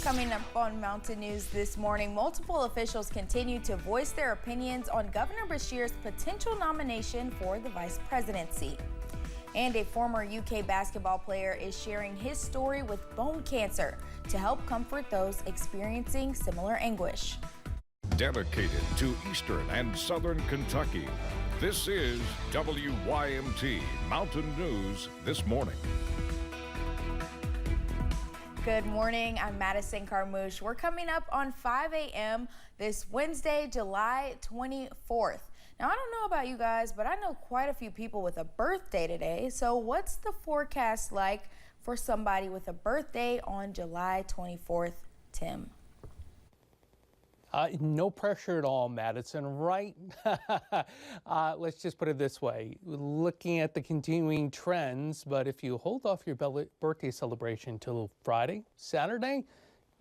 Coming up on Mountain News this morning, multiple officials continue to voice their opinions on Governor Beshear's potential nomination for the vice presidency. And a former UK basketball player is sharing his story with bone cancer to help comfort those experiencing similar anguish. Dedicated to Eastern and Southern Kentucky, this is WYMT Mountain News This Morning. Good morning, I'm Madison Carmouche. We're coming up on 5 a.m. this Wednesday, July 24th. Now, I don't know about you guys, but I know quite a few people with a birthday today. So what's the forecast like for somebody with a birthday on July 24th, Tim? No pressure at all, Madison, right? Let's just put it this way. Looking at the continuing trends, but if you hold off your birthday celebration till Friday, Saturday,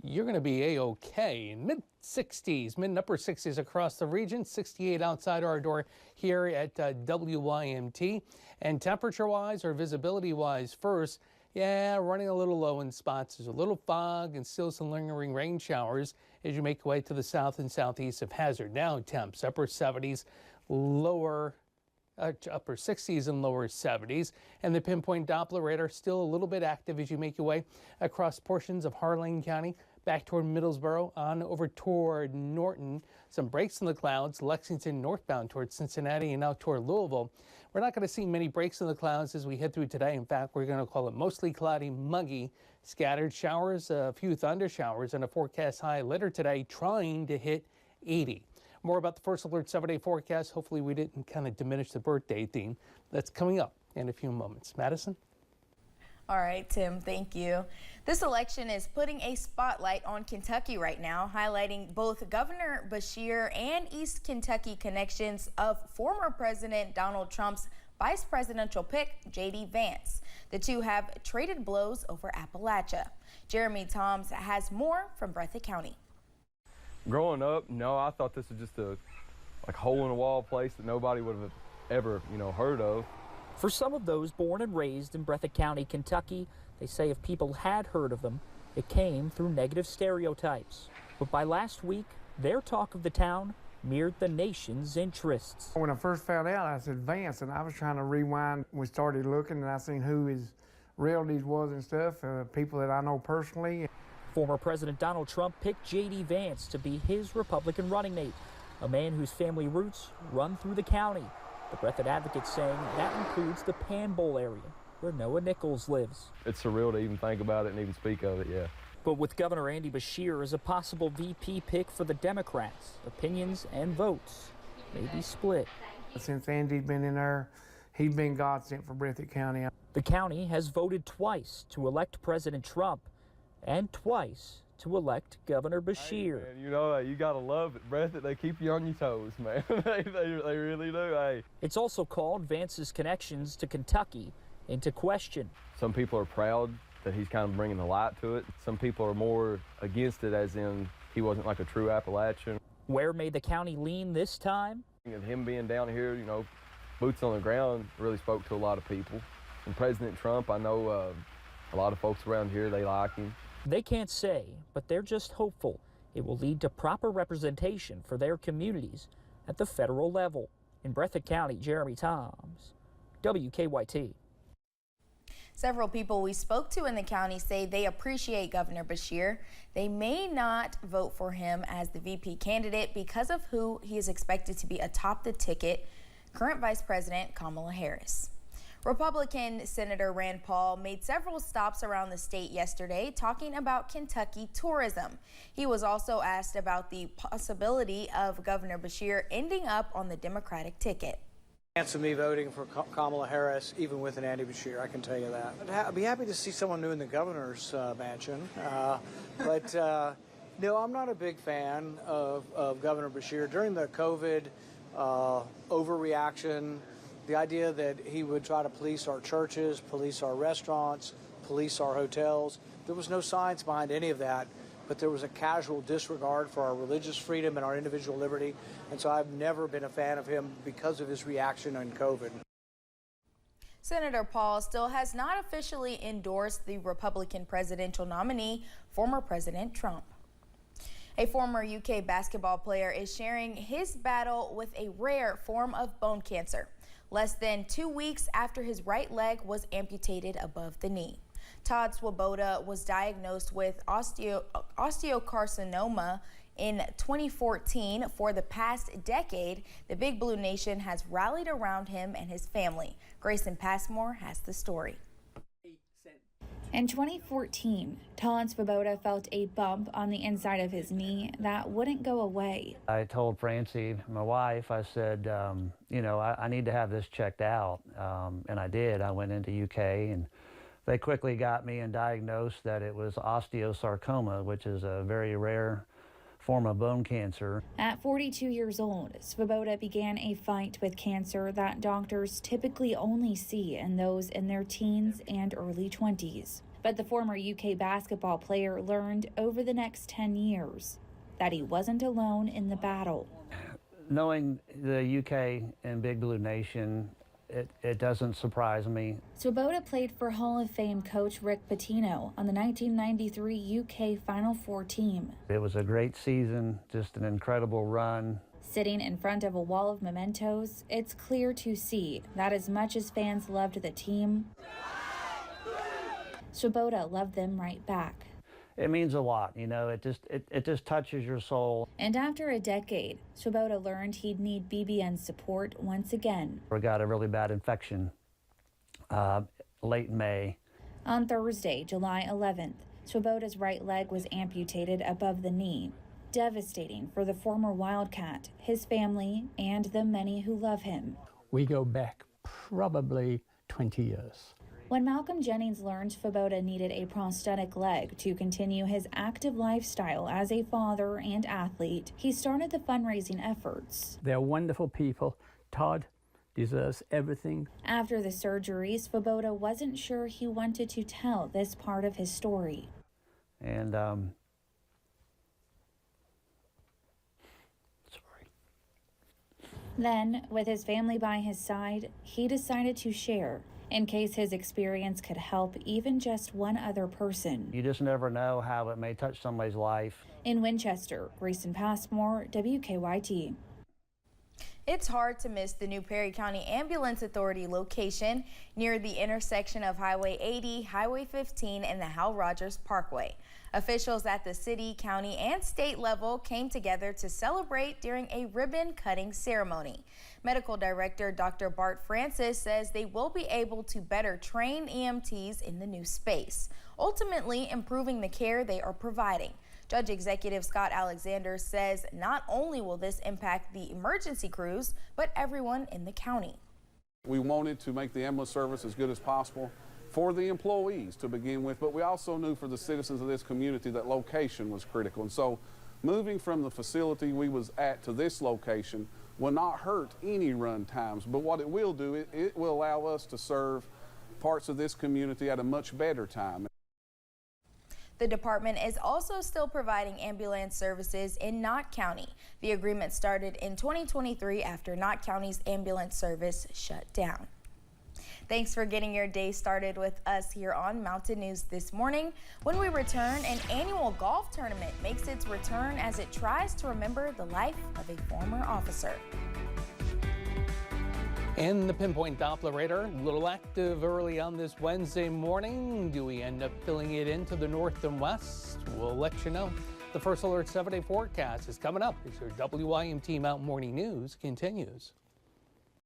you're going to be A-OK. In mid-60s, mid and upper 60s across the region, 68 outside our door here at WYMT. And temperature-wise or visibility-wise first, yeah, running a little low in spots. There's a little fog and still some lingering rain showers as you make your way to the south and southeast of Hazard. Now temps, upper 70s, upper 60s and lower 70s. And the pinpoint Doppler radar still a little bit active as you make your way across portions of Harlan County, back toward Middlesboro, on over toward Norton. Some breaks in the clouds, Lexington northbound toward Cincinnati and out toward Louisville. We're not going to see many breaks in the clouds as we head through today. In fact, we're going to call it mostly cloudy, muggy, scattered showers, a few thunder showers, and a forecast high later today trying to hit 80. More about the First Alert 7-day forecast. Hopefully we didn't kind of diminish the birthday theme. That's coming up in a few moments. Madison? All right, Tim, thank you. This election is putting a spotlight on Kentucky right now, highlighting both Governor Beshear and East Kentucky connections of former President Donald Trump's vice presidential pick, J.D. Vance. The two have traded blows over Appalachia. Jeremy Toms has more from Breathitt County. Growing up, no, I thought this was just a hole-in-the-wall place that nobody would have ever, heard of. For some of those born and raised in Breathitt County, Kentucky, they say if people had heard of them, it came through negative stereotypes. But by last week, their talk of the town mirrored the nation's interests. When I first found out, I said Vance, and I was trying to rewind. We started looking, and I seen who his relatives was and stuff, people that I know personally. Former President Donald Trump picked J.D. Vance to be his Republican running mate, a man whose family roots run through the county. The Breathitt Advocate saying that includes the Pan Bowl area, where Noah Nichols lives. It's surreal to even think about it and even speak of it, yeah. But with Governor Andy Beshear as a possible VP pick for the Democrats, opinions and votes may be split. Since Andy's been in there, he's been godsend for Breathitt County. The county has voted twice to elect President Trump and twice to elect Governor Beshear. Hey, man, you gotta love it, Breathitt. They keep you on your toes, man. they really do. Hey. It's also called Vance's connections to Kentucky into question. Some people are proud that he's kind of bringing the light to it. Some people are more against it, as in he wasn't like a true Appalachian. Where may the county lean this time? And him being down here, boots on the ground, really spoke to a lot of people. And President Trump, I know a lot of folks around here, they like him. They can't say, but they're just hopeful it will lead to proper representation for their communities at the federal level. In Breathitt County, Jeremy Toms, WKYT. Several people we spoke to in the county say they appreciate Governor Beshear. They may not vote for him as the VP candidate because of who he is expected to be atop the ticket, current Vice President Kamala Harris. Republican Senator Rand Paul made several stops around the state yesterday talking about Kentucky tourism. He was also asked about the possibility of Governor Beshear ending up on the Democratic ticket. Chance of me voting for Kamala Harris, even with an Andy Beshear, I can tell you that. I'd be happy to see someone new in the governor's mansion, but no, I'm not a big fan of Governor Beshear. During the COVID overreaction, the idea that he would try to police our churches, police our restaurants, police our hotels, there was no science behind any of that, but there was a casual disregard for our religious freedom and our individual liberty, and so I've never been a fan of him because of his reaction on COVID. Senator Paul still has not officially endorsed the Republican presidential nominee, former President Trump. A former UK basketball player is sharing his battle with a rare form of bone cancer, less than 2 weeks after his right leg was amputated above the knee. Todd Swoboda was diagnosed with osteocarcinoma in 2014. For the past decade, the Big Blue Nation has rallied around him and his family. Grayson Passmore has the story. In 2014, Todd Swoboda felt a bump on the inside of his knee that wouldn't go away. I told Francie, my wife, I said, I need to have this checked out. And I did. I went into UK and they quickly got me and diagnosed that it was osteosarcoma, which is a very rare form of bone cancer. At 42 years old, Swoboda began a fight with cancer that doctors typically only see in those in their teens and early 20s. But the former UK basketball player learned over the next 10 years that he wasn't alone in the battle. Knowing the UK and Big Blue Nation, it doesn't surprise me. Swoboda played for Hall of Fame coach Rick Pitino on the 1993 UK Final Four team. It was a great season, just an incredible run. Sitting in front of a wall of mementos, it's clear to see that as much as fans loved the team, Swoboda loved them right back. It means a lot, it just touches your soul. And after a decade, Swoboda learned he'd need BBN support once again. I got a really bad infection late May. On Thursday, July 11th, Swoboda's right leg was amputated above the knee. Devastating for the former Wildcat, his family, and the many who love him. We go back probably 20 years. When Malcolm Jennings learned Swoboda needed a prosthetic leg to continue his active lifestyle as a father and athlete, he started the fundraising efforts. They're wonderful people. Todd deserves everything. After the surgery, Swoboda wasn't sure he wanted to tell this part of his story. And, Then, with his family by his side, he decided to share, in case his experience could help even just one other person. You just never know how it may touch somebody's life. In Winchester, Grayson Passmore, WKYT. It's hard to miss the new Perry County Ambulance Authority location near the intersection of Highway 80, Highway 15, and the Hal Rogers Parkway. Officials at the city, county, and state level came together to celebrate during a ribbon-cutting ceremony. Medical Director Dr. Bart Francis says they will be able to better train EMTs in the new space, ultimately improving the care they are providing. Judge Executive Scott Alexander says not only will this impact the emergency crews, but everyone in the county. We wanted to make the ambulance service as good as possible for the employees to begin with, but we also knew for the citizens of this community that location was critical. And so moving from the facility we was at to this location will not hurt any run times, but what it will do, it will allow us to serve parts of this community at a much better time. The department is also still providing ambulance services in Knott County. The agreement started in 2023 after Knott County's ambulance service shut down. Thanks for getting your day started with us here on Mountain News this morning. When we return, an annual golf tournament makes its return as it tries to remember the life of a former officer. And the Pinpoint Doppler radar, a little active early on this Wednesday morning. Do we end up filling it into the north and west? We'll let you know. The First Alert 7-day forecast is coming up as your WYMT Mountain Morning News continues.